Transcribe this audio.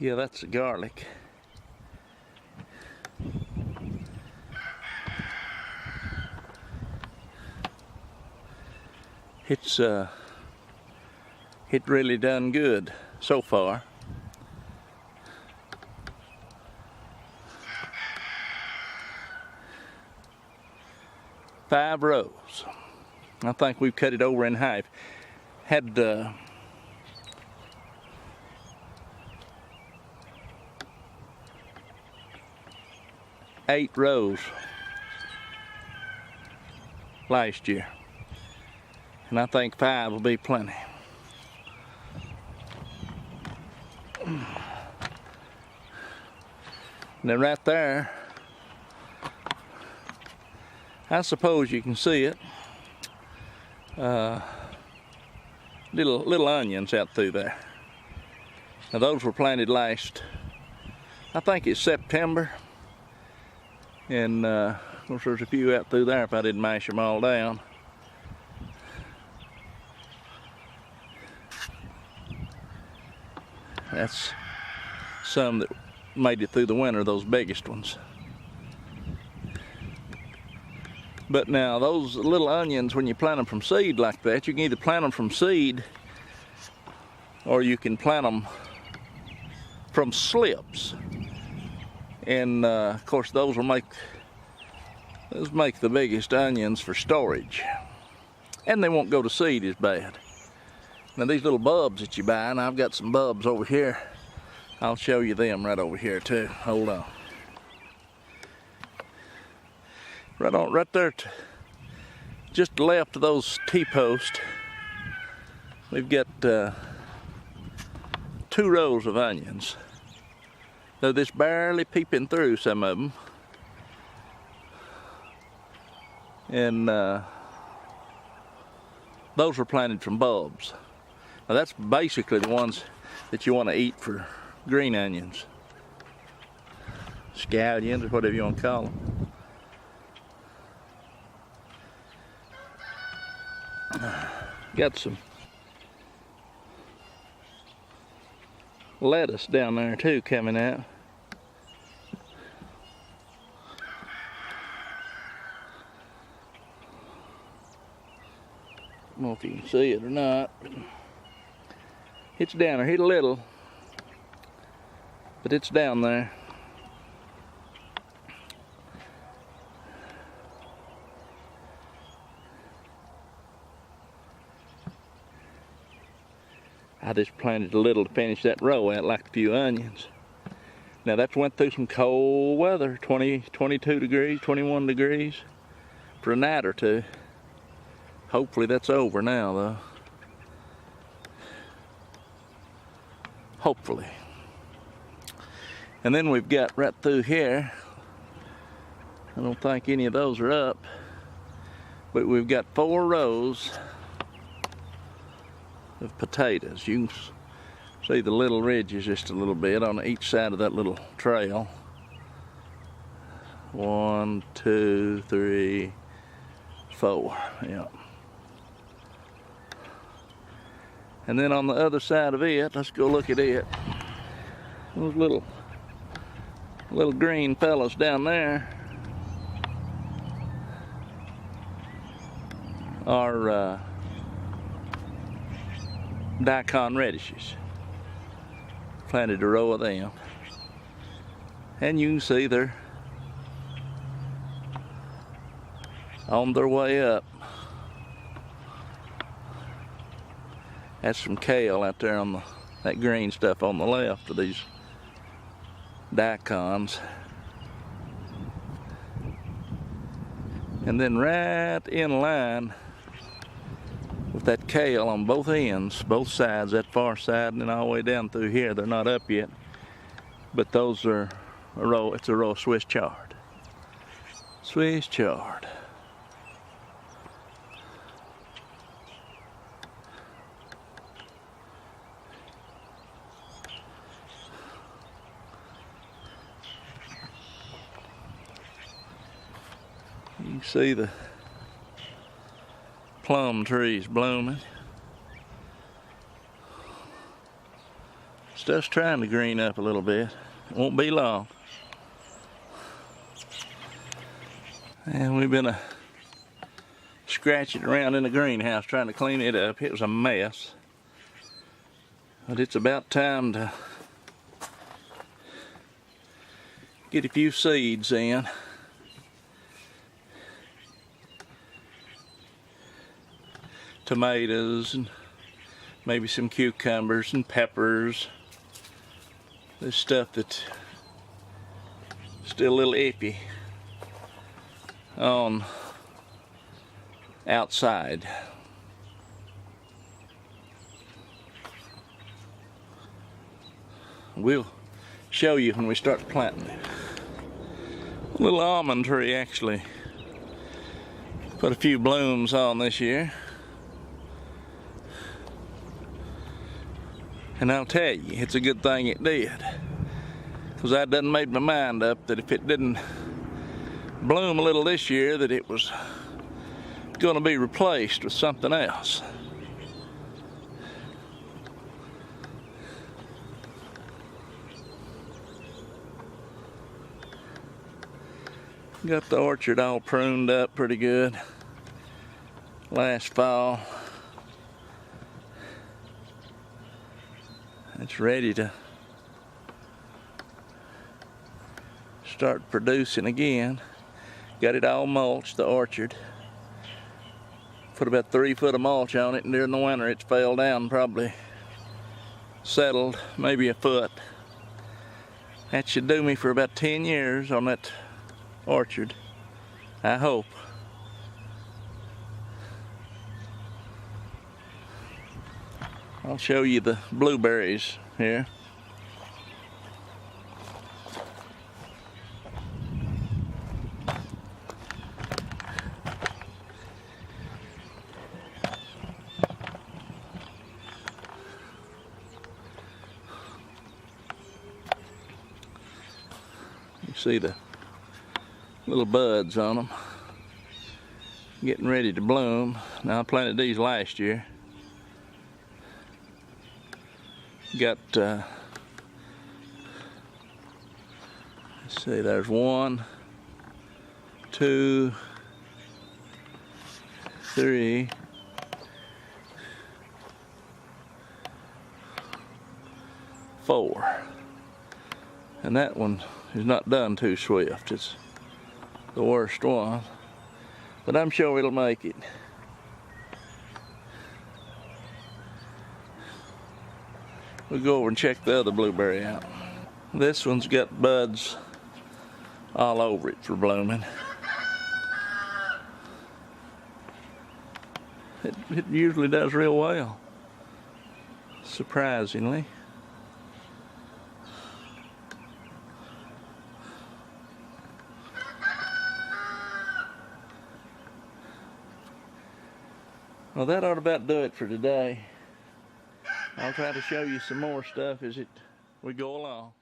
Yeah, that's the garlic. It really done good so far. Five rows. I think we've cut it over in half. Had 8 rows last year, and I think 5 will be plenty. And then right there, I suppose you can see it. Little onions out through there. Now those were planted last, I think it's September. And of course there's a few out through there if I didn't mash them all down. That's some that made it through the winter, those biggest ones. But now those little onions, when you plant them from seed like that, you can either plant them from seed or you can plant them from slips. And of course those make the biggest onions for storage. And they won't go to seed as bad. Now these little bulbs that you buy, and I've got some bulbs over here. I'll show you them right over here too. Hold on. Right there, just left of those T-posts, we've got 2 rows of onions. Though this barely peeping through some of them. And those were planted from bulbs. Now that's basically the ones that you want to eat for green onions. Scallions, or whatever you want to call them. Got some lettuce down there too coming out. I don't know if you can see it or not, but it's down there. It's little, but it's down there. I just planted a little to finish that row out, like a few onions. Now that's went through some cold weather, 20, 22 degrees, 21 degrees for a night or two. Hopefully that's over now though. Hopefully. And then we've got right through here, I don't think any of those are up, but we've got 4 rows of potatoes. You can see the little ridges just a little bit on each side of that little trail. 1, 2, 3, 4. Yeah. And then on the other side of it, let's go look at it. Those little green fellas down there are daikon radishes. Planted a row of them, and you can see they're on their way up. That's some kale out there on that green stuff on the left of these daikons. And then right in line with that kale on both ends, both sides, that far side and then all the way down through here. They're not up yet, but those are a row. It's a row of Swiss chard. Swiss chard. You can see the plum trees blooming. Stuff's trying to green up a little bit. It won't be long. And we've been scratching around in the greenhouse trying to clean it up. It was a mess. But it's about time to get a few seeds in. Tomatoes and maybe some cucumbers and peppers. This stuff that's still a little iffy on outside. We'll show you when we start planting it. A little almond tree actually put a few blooms on this year. And I'll tell you, it's a good thing it did. Because I done made my mind up that if it didn't bloom a little this year, that it was going to be replaced with something else. Got the orchard all pruned up pretty good last fall. It's ready to start producing again. Got it all mulched, the orchard. Put about 3 foot of mulch on it, and during the winter it's fell down, probably settled maybe a foot. That should do me for about 10 years on that orchard, I hope. I'll show you the blueberries here. You see the little buds on them getting ready to bloom. Now I planted these last year. Got let's see, there's 1, 2, 3, 4, and that one is not done too swift. It's the worst one, but I'm sure it'll make it. We'll go over and check the other blueberry out. This one's got buds all over it for blooming. It usually does real well, surprisingly. Well, that ought to about do it for today. I'll try to show you some more stuff as we go along.